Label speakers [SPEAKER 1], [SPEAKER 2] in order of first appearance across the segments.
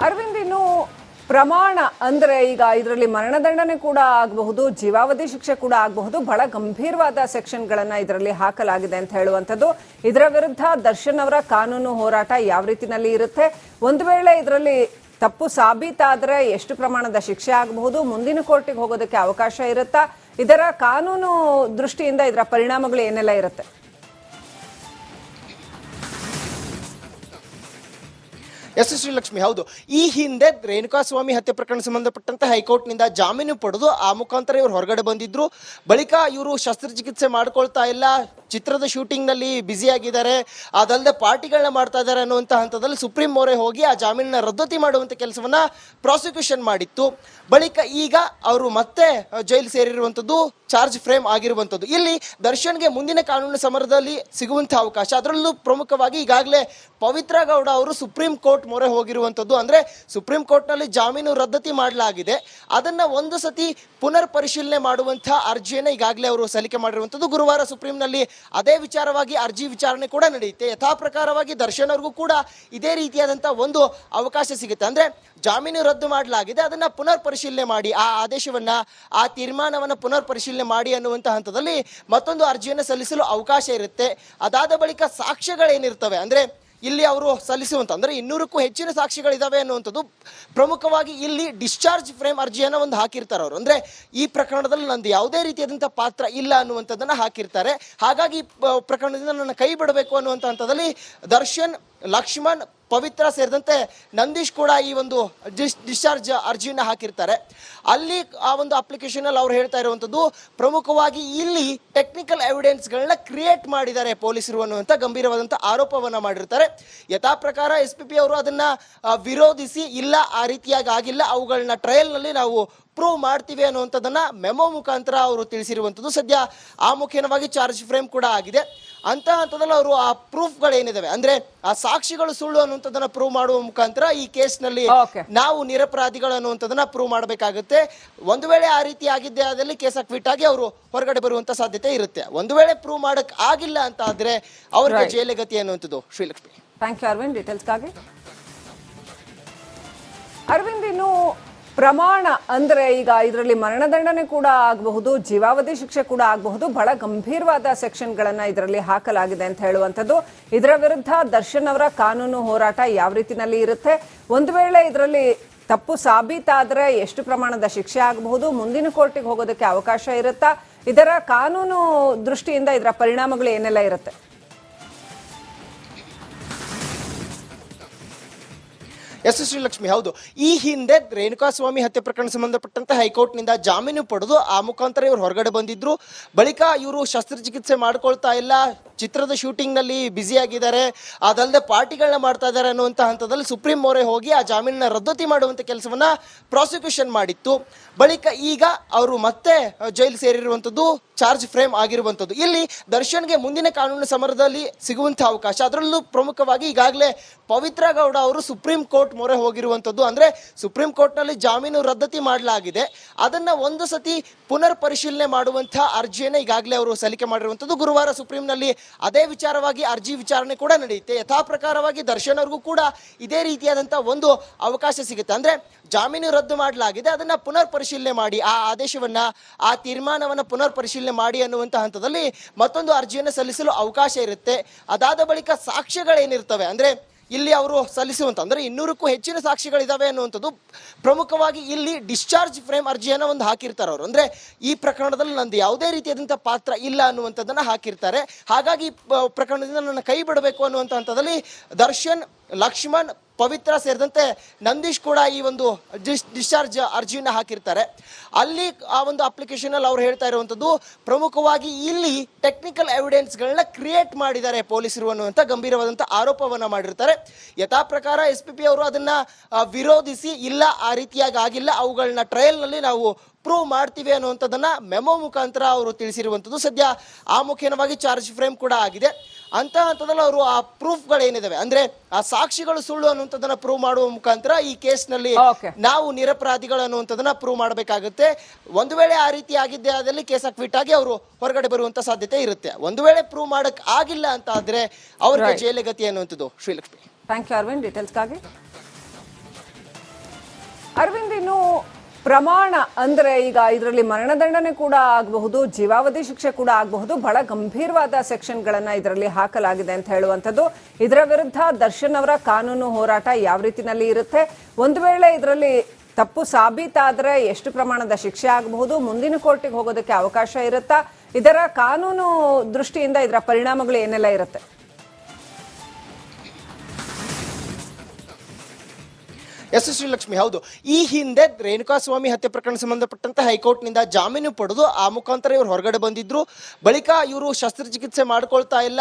[SPEAKER 1] ಅರವಿಂದ್, ಇನ್ನು ಪ್ರಮಾಣ ಅಂದ್ರೆ ಈಗ ಇದರಲ್ಲಿ ಮರಣದಂಡನೆ ಕೂಡ ಆಗಬಹುದು, ಜೀವಾವಧಿ ಶಿಕ್ಷೆ ಕೂಡ ಆಗಬಹುದು. ಬಹಳ ಗಂಭೀರವಾದ ಸೆಕ್ಷನ್ಗಳನ್ನ ಇದರಲ್ಲಿ ಹಾಕಲಾಗಿದೆ ಅಂತ ಹೇಳುವಂಥದ್ದು. ಇದರ ವಿರುದ್ಧ ದರ್ಶನ್ ಅವರ ಕಾನೂನು ಹೋರಾಟ ಯಾವ ರೀತಿನಲ್ಲಿ ಇರುತ್ತೆ? ಒಂದು ವೇಳೆ ಇದರಲ್ಲಿ ತಪ್ಪು ಸಾಬೀತಾದ್ರೆ ಎಷ್ಟು ಪ್ರಮಾಣದ ಶಿಕ್ಷೆ ಆಗಬಹುದು? ಮುಂದಿನ ಕೋರ್ಟಿಗೆ ಹೋಗೋದಕ್ಕೆ ಅವಕಾಶ ಇರುತ್ತಾ? ಇದರ ಕಾನೂನು ದೃಷ್ಟಿಯಿಂದ ಇದರ ಪರಿಣಾಮಗಳು ಏನೆಲ್ಲ ಇರುತ್ತೆ?
[SPEAKER 2] ಎಸ್ ಶ್ರೀಲಕ್ಷ್ಮಿ, ಹೌದು. ಈ ಹಿಂದೆ ರೇಣುಕಾಸ್ವಾಮಿ ಹತ್ಯೆ ಪ್ರಕರಣ ಸಂಬಂಧಪಟ್ಟಂತೆ ಹೈಕೋರ್ಟ್ನಿಂದ ಜಾಮೀನು ಪಡೆದು ಆ ಮುಖಾಂತರ ಇವರು ಹೊರಗಡೆ ಬಂದಿದ್ರು. ಬಳಿಕ ಇವರು ಶಸ್ತ್ರಚಿಕಿತ್ಸೆ ಮಾಡ್ಕೊಳ್ತಾ ಇಲ್ಲ, ಚಿತ್ರದ ಶೂಟಿಂಗ್ ನಲ್ಲಿ ಬ್ಯುಸಿ ಆಗಿದ್ದಾರೆ, ಅದಲ್ಲದೆ ಪಾರ್ಟಿಗಳನ್ನ ಮಾಡ್ತಾ ಇದ್ದಾರೆ ಅನ್ನುವಂಥ ಹಂತದಲ್ಲಿ ಸುಪ್ರೀಂ ಮೊರೆ ಹೋಗಿ ಆ ಜಾಮೀನನ್ನ ರದ್ದತಿ ಮಾಡುವಂಥ ಕೆಲಸವನ್ನ ಪ್ರಾಸಿಕ್ಯೂಷನ್ ಮಾಡಿತ್ತು. ಬಳಿಕ ಈಗ ಅವರು ಮತ್ತೆ ಜೈಲು ಸೇರಿರುವಂಥದ್ದು, ಚಾರ್ಜ್ ಫ್ರೇಮ್ ಆಗಿರುವಂಥದ್ದು. ಇಲ್ಲಿ ದರ್ಶನ್ಗೆ ಮುಂದಿನ ಕಾನೂನು ಸಮರದಲ್ಲಿ ಸಿಗುವಂಥ ಅವಕಾಶ, ಅದರಲ್ಲೂ ಪ್ರಮುಖವಾಗಿ ಈಗಾಗಲೇ ಪವಿತ್ರ ಗೌಡ ಅವರು ಸುಪ್ರೀಂ ಕೋರ್ಟ್ ಮೊರೆ ಹೋಗಿರುವಂಥದ್ದು. ಅಂದ್ರೆ ಸುಪ್ರೀಂ ಕೋರ್ಟ್ ನಲ್ಲಿ ಜಾಮೀನು ರದ್ದತಿ ಮಾಡಲಾಗಿದೆ, ಅದನ್ನ ಒಂದು ಸತಿ ಪುನರ್ ಪರಿಶೀಲನೆ ಮಾಡುವಂತಹ ಅರ್ಜಿಯನ್ನ ಈಗಾಗಲೇ ಅವರು ಸಲ್ಲಿಕೆ ಮಾಡಿರುವಂಥದ್ದು. ಗುರುವಾರ ಸುಪ್ರೀಂ ನಲ್ಲಿ ಅದೇ ವಿಚಾರವಾಗಿ ಅರ್ಜಿ ವಿಚಾರಣೆ ಕೂಡ ನಡೆಯುತ್ತೆ. ಯಥಾ ಪ್ರಕಾರವಾಗಿ ದರ್ಶನ್ ಅವ್ರಿಗೂ ಕೂಡ ಇದೇ ರೀತಿಯಾದಂತಹ ಒಂದು ಅವಕಾಶ ಸಿಗುತ್ತೆ. ಅಂದ್ರೆ ಜಾಮೀನು ರದ್ದು ಮಾಡಲಾಗಿದೆ, ಅದನ್ನ ಪುನರ್ ಪರಿಶೀಲನೆ ಮಾಡಿ, ಆ ಆದೇಶವನ್ನ, ಆ ತೀರ್ಮಾನವನ್ನ ಪುನರ್ ಪರಿಶೀಲನೆ ಮಾಡಿ ಅನ್ನುವಂಥ ಹಂತದಲ್ಲಿ ಮತ್ತೊಂದು ಅರ್ಜಿಯನ್ನು ಸಲ್ಲಿಸಲು ಅವಕಾಶ ಇರುತ್ತೆ. ಅದಾದ ಬಳಿಕ ಸಾಕ್ಷ್ಯಗಳೇನಿರ್ತವೆ, ಅಂದ್ರೆ ಇಲ್ಲಿ ಅವರು ಸಲ್ಲಿಸುವಂತ ಅಂದ್ರೆ 200ಕ್ಕೂ ಹೆಚ್ಚಿನ ಸಾಕ್ಷಿಗಳಿದಾವೆ ಅನ್ನುವಂಥದ್ದು. ಪ್ರಮುಖವಾಗಿ ಇಲ್ಲಿ ಡಿಸ್ಚಾರ್ಜ್ ಫ್ರೇಮ್ ಅರ್ಜಿಯನ್ನು ಒಂದು ಹಾಕಿರ್ತಾರೆ ಅವರು. ಅಂದ್ರೆ ಈ ಪ್ರಕರಣದಲ್ಲಿ ನಂದು ಯಾವುದೇ ರೀತಿಯಾದಂಥ ಪಾತ್ರ ಇಲ್ಲ ಅನ್ನುವಂಥದ್ದನ್ನ ಹಾಕಿರ್ತಾರೆ. ಹಾಗಾಗಿ ಪ್ರಕರಣದಿಂದ ನನ್ನ ಕೈ ಬಿಡಬೇಕು ಅನ್ನುವಂಥ ಹಂತದಲ್ಲಿ ದರ್ಶನ್, ಲಕ್ಷ್ಮಣ್, ಪವಿತ್ರ ಸೇರಿದಂತೆ ನಂದೀಶ್ ಕೂಡ ಈ ಒಂದು ಡಿಸ್ಚಾರ್ಜ್ ಅರ್ಜಿಯನ್ನು ಹಾಕಿರ್ತಾರೆ. ಅಲ್ಲಿ ಆ ಒಂದು ಅಪ್ಲಿಕೇಶನ್ ಅಲ್ಲಿ ಅವ್ರು ಹೇಳ್ತಾ ಇರುವಂಥದ್ದು, ಪ್ರಮುಖವಾಗಿ ಇಲ್ಲಿ ಟೆಕ್ನಿಕಲ್ ಎವಿಡೆನ್ಸ್ಗಳನ್ನ ಕ್ರಿಯೇಟ್ ಮಾಡಿದ್ದಾರೆ ಪೊಲೀಸರು ಅನ್ನುವಂಥ ಗಂಭೀರವಾದಂಥ ಆರೋಪವನ್ನ ಮಾಡಿರ್ತಾರೆ. ಯಥಾ ಪ್ರಕಾರ SPP ಅವರು ಅದನ್ನ ವಿರೋಧಿಸಿ, ಇಲ್ಲ ಆ ರೀತಿಯಾಗಿ ಆಗಿಲ್ಲ, ಅವುಗಳನ್ನ ಟ್ರಯಲ್ ನಲ್ಲಿ ನಾವು ಪ್ರೂವ್ ಮಾಡ್ತೀವಿ ಅನ್ನುವಂಥದ್ದನ್ನ ಮೆಮೊ ಮುಖಾಂತರ ಅವರು ತಿಳಿಸಿರುವಂಥದ್ದು. ಸದ್ಯ ಆ ಮುಖೇನವಾಗಿ ಚಾರ್ಜ್ ಫ್ರೇಮ್ ಕೂಡ ಆಗಿದೆ. ಅಂತ ಹಂತದಲ್ಲಿ ಅವರು ಆ ಪ್ರೂಫ್ಗಳೇನಿದಾವೆ, ಅಂದ್ರೆ ಆ ಸಾಕ್ಷಿಗಳು ಸುಳ್ಳು ಅನ್ನುವಂಥದ್ದನ್ನ ಪ್ರೂವ್ ಮಾಡುವ ಮುಖಾಂತರ ಈ ಕೇಸ್ನಲ್ಲಿ ನಾವು ನಿರಪರಾಧಿಗಳು ಅನ್ನುವಂಥದ್ದನ್ನ ಪ್ರೂವ್ ಮಾಡಬೇಕಾಗುತ್ತೆ. ಒಂದು ವೇಳೆ ಆ ರೀತಿ ಆಗಿದ್ದೆ ಆದಲ್ಲಿ ಕೇಸ್ ಅಕ್ವಿಟ್ ಆಗಿ ಅವರು ಹೊರಗಡೆ ಬರುವಂತ ಸಾಧ್ಯತೆ ಇರುತ್ತೆ. ಒಂದು ವೇಳೆ ಪ್ರೂವ್ ಮಾಡಕ್ ಆಗಿಲ್ಲ ಅಂತ ಆದ್ರೆ ಅವರಿಗೆ ಜೈಲು ಗತಿ ಅನ್ನುವಂಥದ್ದು. ಶ್ರೀಲಕ್ಷ್ಮಿ,
[SPEAKER 1] ಥ್ಯಾಂಕ್ ಯು ಅರವಿಂದ್, ಡೀಟೇಲ್ಸ್ಗಾಗಿ. ಅರವಿಂದ್, ಇನ್ನು ಪ್ರಮಾಣ ಅಂದ್ರೆ ಈಗ ಇದರಲ್ಲಿ ಮರಣದಂಡನೆ ಕೂಡ ಆಗಬಹುದು, ಜೀವಾವಧಿ ಶಿಕ್ಷೆ ಕೂಡ ಆಗಬಹುದು. ಬಹಳ ಗಂಭೀರವಾದ ಸೆಕ್ಷನ್ಗಳನ್ನ ಇದರಲ್ಲಿ ಹಾಕಲಾಗಿದೆ ಅಂತ ಹೇಳುವಂಥದ್ದು. ಇದರ ವಿರುದ್ಧ ದರ್ಶನ್ ಅವರ ಕಾನೂನು ಹೋರಾಟ ಯಾವ ರೀತಿನಲ್ಲಿ ಇರುತ್ತೆ? ಒಂದು ವೇಳೆ ಇದರಲ್ಲಿ ತಪ್ಪು ಸಾಬೀತಾದ್ರೆ ಎಷ್ಟು ಪ್ರಮಾಣದ ಶಿಕ್ಷೆ ಆಗಬಹುದು? ಮುಂದಿನ ಕೋರ್ಟಿಗೆ ಹೋಗೋದಕ್ಕೆ ಅವಕಾಶ ಇರುತ್ತಾ? ಇದರ ಕಾನೂನು ದೃಷ್ಟಿಯಿಂದ ಇದರ ಪರಿಣಾಮಗಳು ಏನೆಲ್ಲ ಇರುತ್ತೆ?
[SPEAKER 2] ಎಸ್ ಶ್ರೀಲಕ್ಷ್ಮಿ, ಹೌದು. ಈ ಹಿಂದೆ ರೇಣುಕಾಸ್ವಾಮಿ ಹತ್ಯೆ ಪ್ರಕರಣ ಸಂಬಂಧಪಟ್ಟಂತೆ ಹೈಕೋರ್ಟ್ನಿಂದ ಜಾಮೀನು ಪಡೆದು ಆ ಮುಖಾಂತರ ಇವರು ಹೊರಗಡೆ ಬಂದಿದ್ರು. ಬಳಿಕ ಇವರು ಶಸ್ತ್ರಚಿಕಿತ್ಸೆ ಮಾಡ್ಕೊಳ್ತಾ ಇಲ್ಲ, ಚಿತ್ರದ ಶೂಟಿಂಗ್ ನಲ್ಲಿ ಬ್ಯುಸಿ ಆಗಿದ್ದಾರೆ, ಅದಲ್ಲದೆ ಪಾರ್ಟಿಗಳನ್ನ ಮಾಡ್ತಾ ಇದ್ದಾರೆ ಅನ್ನುವಂಥ ಹಂತದಲ್ಲಿ ಸುಪ್ರೀಂ ಮೊರೆ ಹೋಗಿ ಆ ಜಾಮೀನನ್ನ ರದ್ದತಿ ಮಾಡುವಂಥ ಕೆಲಸವನ್ನ ಪ್ರಾಸಿಕ್ಯೂಷನ್ ಮಾಡಿತ್ತು. ಬಳಿಕ ಈಗ ಅವರು ಮತ್ತೆ ಜೈಲು ಸೇರಿರುವಂಥದ್ದು, ಚಾರ್ಜ್ ಫ್ರೇಮ್ ಆಗಿರುವಂಥದ್ದು. ಇಲ್ಲಿ ದರ್ಶನ್ಗೆ ಮುಂದಿನ ಕಾನೂನು ಸಮರದಲ್ಲಿ ಸಿಗುವಂಥ ಅವಕಾಶ, ಅದರಲ್ಲೂ ಪ್ರಮುಖವಾಗಿ ಈಗಾಗಲೇ ಪವಿತ್ರ ಗೌಡ ಅವರು ಸುಪ್ರೀಂ ಕೋರ್ಟ್ ಮೊರೆ ಹೋಗಿರುವಂಥದ್ದು. ಅಂದ್ರೆ ಸುಪ್ರೀಂ ಕೋರ್ಟ್ ನಲ್ಲಿ ಜಾಮೀನು ರದ್ದತಿ ಮಾಡಲಾಗಿದೆ, ಅದನ್ನ ಒಂದು ಸತಿ ಪುನರ್ ಪರಿಶೀಲನೆ ಮಾಡುವಂತಹ ಅರ್ಜಿಯನ್ನ ಈಗಾಗಲೇ ಅವರು ಸಲ್ಲಿಕೆ ಮಾಡಿರುವಂಥದ್ದು. ಗುರುವಾರ ಸುಪ್ರೀಂ ನಲ್ಲಿ ಅದೇ ವಿಚಾರವಾಗಿ ಅರ್ಜಿ ವಿಚಾರಣೆ ಕೂಡ ನಡೆಯುತ್ತೆ. ಯಥಾ ಪ್ರಕಾರವಾಗಿ ದರ್ಶನ್ ಅವ್ರಿಗೂ ಕೂಡ ಇದೇ ರೀತಿಯಾದಂತಹ ಒಂದು ಅವಕಾಶ ಸಿಗುತ್ತೆ. ಅಂದ್ರೆ ಜಾಮೀನು ರದ್ದು ಮಾಡಲಾಗಿದೆ, ಅದನ್ನ ಪುನರ್ ಪರಿಶೀಲನೆ ಮಾಡಿ, ಆ ಆದೇಶವನ್ನ, ಆ ತೀರ್ಮಾನವನ್ನ ಪುನರ್ ಪರಿಶೀಲನೆ ಮಾಡಿ ಅನ್ನುವಂಥ ಹಂತದಲ್ಲಿ ಮತ್ತೊಂದು ಅರ್ಜಿಯನ್ನು ಸಲ್ಲಿಸಲು ಅವಕಾಶ ಇರುತ್ತೆ. ಅದಾದ ಬಳಿಕ ಸಾಕ್ಷ್ಯಗಳೇನಿರ್ತವೆ, ಅಂದ್ರೆ ಇಲ್ಲಿ ಅವರು ಸಲ್ಲಿಸುವಂತ ಅಂದ್ರೆ 200ಕ್ಕೂ ಹೆಚ್ಚಿನ ಸಾಕ್ಷಿಗಳಿದಾವೆ ಅನ್ನುವಂಥದ್ದು. ಪ್ರಮುಖವಾಗಿ ಇಲ್ಲಿ ಡಿಸ್ಚಾರ್ಜ್ ಫ್ರೇಮ್ ಅರ್ಜಿಯನ್ನು ಒಂದು ಹಾಕಿರ್ತಾರೆ ಅವರು. ಅಂದ್ರೆ ಈ ಪ್ರಕರಣದಲ್ಲಿ ನಂದು ಯಾವುದೇ ರೀತಿಯಾದಂಥ ಪಾತ್ರ ಇಲ್ಲ ಅನ್ನುವಂಥದ್ದನ್ನ ಹಾಕಿರ್ತಾರೆ. ಹಾಗಾಗಿ ಪ್ರಕರಣದಿಂದ ನನ್ನ ಕೈ ಬಿಡಬೇಕು ಅನ್ನುವಂಥ ಹಂತದಲ್ಲಿ ದರ್ಶನ್, ಲಕ್ಷ್ಮಣ್, ಪವಿತ್ರ ಸೇರಿದಂತೆ ನಂದೀಶ್ ಕೂಡ ಈ ಒಂದು ಡಿಸ್ಚಾರ್ಜ್ ಅರ್ಜಿಯನ್ನು ಹಾಕಿರ್ತಾರೆ. ಅಲ್ಲಿ ಆ ಒಂದು ಅಪ್ಲಿಕೇಶನ್ ಅಲ್ಲಿ ಅವ್ರು ಹೇಳ್ತಾ ಇರುವಂಥದ್ದು, ಪ್ರಮುಖವಾಗಿ ಇಲ್ಲಿ ಟೆಕ್ನಿಕಲ್ ಎವಿಡೆನ್ಸ್ಗಳನ್ನ ಕ್ರಿಯೇಟ್ ಮಾಡಿದ್ದಾರೆ ಪೊಲೀಸರು ಅನ್ನುವಂಥ ಗಂಭೀರವಾದಂಥ ಆರೋಪವನ್ನ ಮಾಡಿರ್ತಾರೆ. ಯಥಾ ಪ್ರಕಾರ SPP ಅವರು ಅದನ್ನ ವಿರೋಧಿಸಿ, ಇಲ್ಲ ಆ ರೀತಿಯಾಗಿ ಆಗಿಲ್ಲ, ಅವುಗಳನ್ನ ಟ್ರಯಲ್ ನಲ್ಲಿ ನಾವು ಪ್ರೂವ್ ಮಾಡ್ತೀವಿ ಅನ್ನುವಂಥದ್ದನ್ನ ಮೆಮೊ ಮುಖಾಂತರ ಅವರು ತಿಳಿಸಿರುವಂಥದ್ದು. ಸದ್ಯ ಆ ಮುಖೇನವಾಗಿ ಚಾರ್ಜ್ ಫ್ರೇಮ್ ಕೂಡ ಆಗಿದೆ. ಅಂತ ಹಂತದಲ್ಲಿ ಅವರು ಆ ಪ್ರೂಫ್ಗಳೇನಿದಾವೆ, ಅಂದ್ರೆ ಆ ಸಾಕ್ಷಿಗಳು ಸುಳ್ಳು ಅನ್ನುವಂಥದ್ದನ್ನ ಪ್ರೂವ್ ಮಾಡುವ ಮುಖಾಂತರ ಈ ಕೇಸ್ನಲ್ಲಿ ನಾವು ನಿರಪರಾಧಿಗಳು ಅನ್ನುವಂಥದ್ದನ್ನ ಪ್ರೂವ್ ಮಾಡಬೇಕಾಗುತ್ತೆ. ಒಂದು ವೇಳೆ ಆ ರೀತಿ ಆಗಿದ್ದೆ ಆದಲ್ಲಿ ಕೇಸ್ ಅಕ್ವಿಟ್ ಆಗಿ ಅವರು ಹೊರಗಡೆ ಬರುವಂತ ಸಾಧ್ಯತೆ ಇರುತ್ತೆ. ಒಂದು ವೇಳೆ ಪ್ರೂವ್ ಮಾಡಕ್ ಆಗಿಲ್ಲ ಅಂತ ಆದ್ರೆ ಅವರಿಗೆ ಜೈಲು ಗತಿ ಅನ್ನುವಂಥದ್ದು. ಶ್ರೀಲಕ್ಷ್ಮಿ,
[SPEAKER 1] ಥ್ಯಾಂಕ್ ಯು ಅರವಿಂದ್, ಡೀಟೇಲ್ಸ್ಗಾಗಿ. ಅರವಿಂದ್, ಇನ್ನು ಪ್ರಮಾಣ ಅಂದ್ರೆ ಈಗ ಇದರಲ್ಲಿ ಮರಣದಂಡನೆ ಕೂಡ ಆಗಬಹುದು, ಜೀವಾವಧಿ ಶಿಕ್ಷೆ ಕೂಡ ಆಗಬಹುದು. ಬಹಳ ಗಂಭೀರವಾದ ಸೆಕ್ಷನ್ಗಳನ್ನ ಇದರಲ್ಲಿ ಹಾಕಲಾಗಿದೆ ಅಂತ ಹೇಳುವಂಥದ್ದು. ಇದರ ವಿರುದ್ಧ ದರ್ಶನ್ ಅವರ ಕಾನೂನು ಹೋರಾಟ ಯಾವ ರೀತಿನಲ್ಲಿ ಇರುತ್ತೆ? ಒಂದು ವೇಳೆ ಇದರಲ್ಲಿ ತಪ್ಪು ಸಾಬೀತಾದ್ರೆ ಎಷ್ಟು ಪ್ರಮಾಣದ ಶಿಕ್ಷೆ ಆಗಬಹುದು? ಮುಂದಿನ ಕೋರ್ಟಿಗೆ ಹೋಗೋದಕ್ಕೆ ಅವಕಾಶ ಇರುತ್ತಾ? ಇದರ ಕಾನೂನು ದೃಷ್ಟಿಯಿಂದ ಇದರ ಪರಿಣಾಮಗಳು ಏನೆಲ್ಲ ಇರುತ್ತೆ?
[SPEAKER 2] ಎಸ್ ಶ್ರೀಲಕ್ಷ್ಮಿ, ಹೌದು. ಈ ಹಿಂದೆ ರೇಣುಕಾಸ್ವಾಮಿ ಹತ್ಯೆ ಪ್ರಕರಣ ಸಂಬಂಧಪಟ್ಟಂತೆ ಹೈಕೋರ್ಟ್ನಿಂದ ಜಾಮೀನು ಪಡೆದು ಆ ಮುಖಾಂತರ ಇವರು ಹೊರಗಡೆ ಬಂದಿದ್ರು. ಬಳಿಕ ಇವರು ಶಸ್ತ್ರಚಿಕಿತ್ಸೆ ಮಾಡ್ಕೊಳ್ತಾ ಇಲ್ಲ,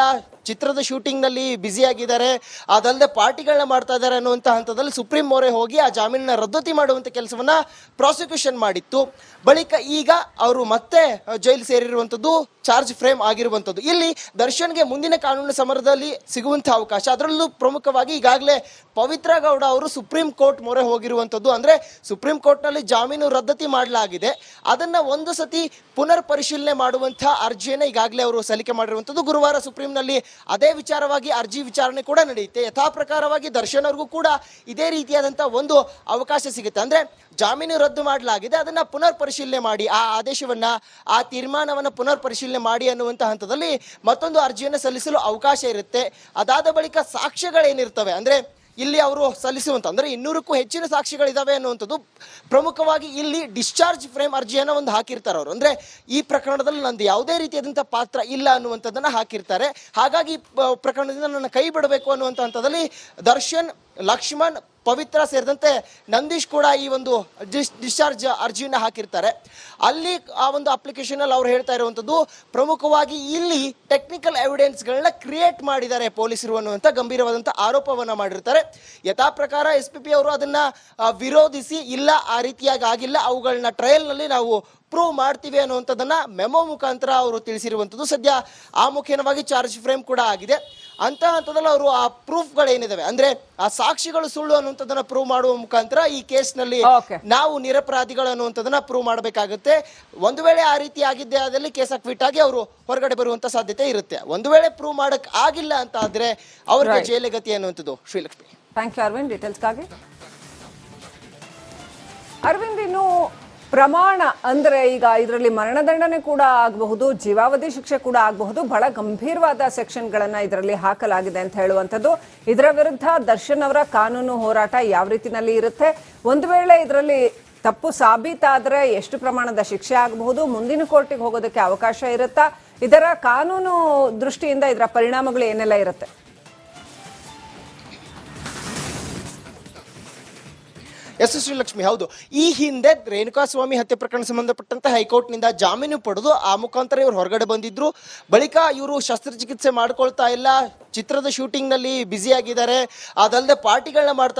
[SPEAKER 2] ಚಿತ್ರದ ಶೂಟಿಂಗ್ನಲ್ಲಿ ಬ್ಯುಸಿ ಆಗಿದ್ದಾರೆ, ಅದಲ್ಲದೆ ಪಾರ್ಟಿಗಳನ್ನ ಮಾಡ್ತಾ ಇದ್ದಾರೆ ಅನ್ನುವಂಥ ಹಂತದಲ್ಲಿ ಸುಪ್ರೀಂ ಮೊರೆ ಹೋಗಿ ಆ ಜಾಮೀನನ್ನ ರದ್ದತಿ ಮಾಡುವಂಥ ಕೆಲಸವನ್ನ ಪ್ರಾಸಿಕ್ಯೂಷನ್ ಮಾಡಿತ್ತು. ಬಳಿಕ ಈಗ ಅವರು ಮತ್ತೆ ಜೈಲು ಸೇರಿರುವಂಥದ್ದು, ಚಾರ್ಜ್ ಫ್ರೇಮ್ ಆಗಿರುವಂಥದ್ದು. ಇಲ್ಲಿ ದರ್ಶನ್ಗೆ ಮುಂದಿನ ಕಾನೂನು ಸಮರದಲ್ಲಿ ಸಿಗುವಂಥ ಅವಕಾಶ, ಅದರಲ್ಲೂ ಪ್ರಮುಖವಾಗಿ ಈಗಾಗಲೇ ಪವಿತ್ರ ಗೌಡ ಅವರು ಸುಪ್ರೀಂ ಕೋರ್ಟ್ ಮೊರೆ ಹೋಗಿರುವಂಥದ್ದು. ಅಂದರೆ ಸುಪ್ರೀಂ ಕೋರ್ಟ್ನಲ್ಲಿ ಜಾಮೀನು ರದ್ದತಿ ಮಾಡಲಾಗಿದೆ, ಅದನ್ನು ಒಂದು ಸತಿ ಪುನರ್ ಪರಿಶೀಲನೆ ಮಾಡುವಂಥ ಅರ್ಜಿಯನ್ನು ಈಗಾಗಲೇ ಅವರು ಸಲ್ಲಿಕೆ ಮಾಡಿರುವಂಥದ್ದು. ಗುರುವಾರ ಸುಪ್ರೀಂನಲ್ಲಿ ಅದೇ ವಿಚಾರವಾಗಿ ಅರ್ಜಿ ವಿಚಾರಣೆ ಕೂಡ ನಡೆಯುತ್ತೆ. ಯಥಾ ಪ್ರಕಾರವಾಗಿ ದರ್ಶನ್ ಅವ್ರಿಗೂ ಕೂಡ ಇದೇ ರೀತಿಯಾದಂಥ ಒಂದು ಅವಕಾಶ ಸಿಗುತ್ತೆ. ಅಂದರೆ ಜಾಮೀನು ರದ್ದು ಮಾಡಲಾಗಿದೆ, ಅದನ್ನು ಪುನರ್ ಪರಿಶೀಲನೆ ಮಾಡಿ, ಆ ಆದೇಶವನ್ನು, ಆ ತೀರ್ಮಾನವನ್ನು ಪುನರ್ ಪರಿಶೀಲನೆ ಮಾಡಿ ಅನ್ನುವಂಥ ಹಂತದಲ್ಲಿ ಮತ್ತೊಂದು ಅರ್ಜಿಯನ್ನು ಸಲ್ಲಿಸಲು ಅವಕಾಶ ಇರುತ್ತೆ. ಅದಾದ ಬಳಿಕ ಸಾಕ್ಷ್ಯಗಳೇನಿರ್ತವೆ, ಅಂದರೆ ಇಲ್ಲಿ ಅವರು ಸಲ್ಲಿಸುವಂಥ, ಅಂದರೆ 200ಕ್ಕೂ ಹೆಚ್ಚಿನ ಸಾಕ್ಷಿಗಳಿದ್ದಾವೆ ಅನ್ನುವಂಥದ್ದು. ಪ್ರಮುಖವಾಗಿ ಇಲ್ಲಿ ಡಿಸ್ಚಾರ್ಜ್ ಫ್ರೇಮ್ ಅರ್ಜಿಯನ್ನು ಒಂದು ಹಾಕಿರ್ತಾರೆ ಅವರು. ಅಂದರೆ ಈ ಪ್ರಕರಣದಲ್ಲಿ ನಂದು ಯಾವುದೇ ರೀತಿಯಾದಂಥ ಪಾತ್ರ ಇಲ್ಲ ಅನ್ನುವಂಥದ್ದನ್ನು ಹಾಕಿರ್ತಾರೆ. ಹಾಗಾಗಿ ಪ್ರಕರಣದಿಂದ ನನ್ನ ಕೈ ಬಿಡಬೇಕು ಅನ್ನುವಂಥ ಹಂತದಲ್ಲಿ ದರ್ಶನ್, ಲಕ್ಷ್ಮಣ್, ಪವಿತ್ರ ಸೇರಿದಂತೆ ನಂದೀಶ್ ಕೂಡ ಈ ಒಂದು ಡಿಸ್ಚಾರ್ಜ್ ಅರ್ಜಿಯನ್ನು ಹಾಕಿರ್ತಾರೆ. ಅಲ್ಲಿ ಆ ಒಂದು ಅಪ್ಲಿಕೇಶನಲ್ಲಿ ಅವ್ರು ಹೇಳ್ತಾ ಇರುವಂಥದ್ದು, ಪ್ರಮುಖವಾಗಿ ಇಲ್ಲಿ ಟೆಕ್ನಿಕಲ್ ಎವಿಡೆನ್ಸ್ಗಳನ್ನ ಕ್ರಿಯೇಟ್ ಮಾಡಿದ್ದಾರೆ ಪೊಲೀಸರು ಅನ್ನುವಂಥ ಗಂಭೀರವಾದಂಥ ಆರೋಪವನ್ನು ಮಾಡಿರ್ತಾರೆ. ಯಥಾ ಪ್ರಕಾರ SPP ಅವರು ಅದನ್ನು ವಿರೋಧಿಸಿ, ಇಲ್ಲ ಆ ರೀತಿಯಾಗಿ ಆಗಿಲ್ಲ, ಅವುಗಳನ್ನ ಟ್ರಯಲ್ನಲ್ಲಿ ನಾವು ಪ್ರೂವ್ ಮಾಡ್ತೀವಿ ಅನ್ನುವಂಥದ್ದನ್ನು ಮೆಮೊ ಮುಖಾಂತರ ಅವರು ತಿಳಿಸಿರುವಂಥದ್ದು. ಸದ್ಯ ಆ ಮುಖೇನವಾಗಿ ಚಾರ್ಜ್ ಫ್ರೇಮ್ ಕೂಡ ಆಗಿದೆ. ಅಂತ ಹಂತದಲ್ಲಿ ಅವರು ಆ ಪ್ರೂಫ್ಗಳೇನಿದಾವೆ, ಅಂದರೆ ಆ ಸಾಕ್ಷಿಗಳು ಸುಳ್ಳು ಅನ್ನುವಂಥದ್ದನ್ನು ಪ್ರೂವ್ ಮಾಡುವ ಮುಖಾಂತರ ಈ ಕೇಸ್ನಲ್ಲಿ ನಾವು ನಿರಪರಾಧಿಗಳು ಅನ್ನುವಂಥದ್ದನ್ನ ಪ್ರೂವ್ ಮಾಡಬೇಕಾಗುತ್ತೆ. ಒಂದು ವೇಳೆ ಆ ರೀತಿ ಆಗಿದ್ದೆ ಆದಲ್ಲಿ ಕೇಸ್ ಅಕ್ವಿಟ್ ಆಗಿ ಅವರು ಹೊರಗಡೆ ಬರುವಂಥ ಸಾಧ್ಯತೆ ಇರುತ್ತೆ. ಒಂದು ವೇಳೆ ಪ್ರೂವ್ ಮಾಡಕ್ ಆಗಿಲ್ಲ ಅಂತ ಆದ್ರೆ ಅವರಿಗೆ ಜೈಲು ಗತಿ ಅನ್ನುವಂಥದ್ದು. ಶ್ರೀಲಕ್ಷ್ಮಿ,
[SPEAKER 1] ಥ್ಯಾಂಕ್ ಯು ಅರವಿಂದ್ ಡೀಟೇಲ್ಸ್ಗಾಗಿ. ಅರವಿಂದ್, ಇನ್ನು ಪ್ರಮಾಣ ಅಂದ್ರೆ ಈಗ ಇದರಲ್ಲಿ ಮರಣದಂಡನೆ ಕೂಡ ಆಗಬಹುದು, ಜೀವಾವಧಿ ಶಿಕ್ಷೆ ಕೂಡ ಆಗಬಹುದು. ಬಹಳ ಗಂಭೀರವಾದ ಸೆಕ್ಷನ್ಗಳನ್ನ ಇದರಲ್ಲಿ ಹಾಕಲಾಗಿದೆ ಅಂತ ಹೇಳುವಂಥದ್ದು. ಇದರ ವಿರುದ್ಧ ದರ್ಶನ್ ಅವರ ಕಾನೂನು ಹೋರಾಟ ಯಾವ ರೀತಿನಲ್ಲಿ ಇರುತ್ತೆ? ಒಂದು ವೇಳೆ ಇದರಲ್ಲಿ ತಪ್ಪು ಸಾಬೀತಾದ್ರೆ ಎಷ್ಟು ಪ್ರಮಾಣದ ಶಿಕ್ಷೆ ಆಗಬಹುದು? ಮುಂದಿನ ಕೋರ್ಟಿಗೆ ಹೋಗೋದಕ್ಕೆ ಅವಕಾಶ ಇರುತ್ತಾ? ಇದರ ಕಾನೂನು ದೃಷ್ಟಿಯಿಂದ ಇದರ ಪರಿಣಾಮಗಳು ಏನೆಲ್ಲ ಇರುತ್ತೆ?
[SPEAKER 2] ಎಸ್ ಶ್ರೀಲಕ್ಷ್ಮಿ, ಹೌದು. ಈ ಹಿಂದೆ ರೇಣುಕಾಸ್ವಾಮಿ ಹತ್ಯೆ ಪ್ರಕರಣ ಸಂಬಂಧಪಟ್ಟಂತೆ ಹೈಕೋರ್ಟ್ನಿಂದ ಜಾಮೀನು ಪಡೆದು ಆ ಮುಖಾಂತರ ಇವರು ಹೊರಗಡೆ ಬಂದಿದ್ರು. ಬಳಿಕ ಇವರು ಶಸ್ತ್ರಚಿಕಿತ್ಸೆ ಮಾಡ್ಕೊಳ್ತಾ ಇಲ್ಲ, ಚಿತ್ರದ ಶೂಟಿಂಗ್ನಲ್ಲಿ ಬ್ಯುಸಿ ಆಗಿದ್ದಾರೆ, ಅದಲ್ಲದೆ ಪಾರ್ಟಿಗಳನ್ನ ಮಾಡ್ತಾ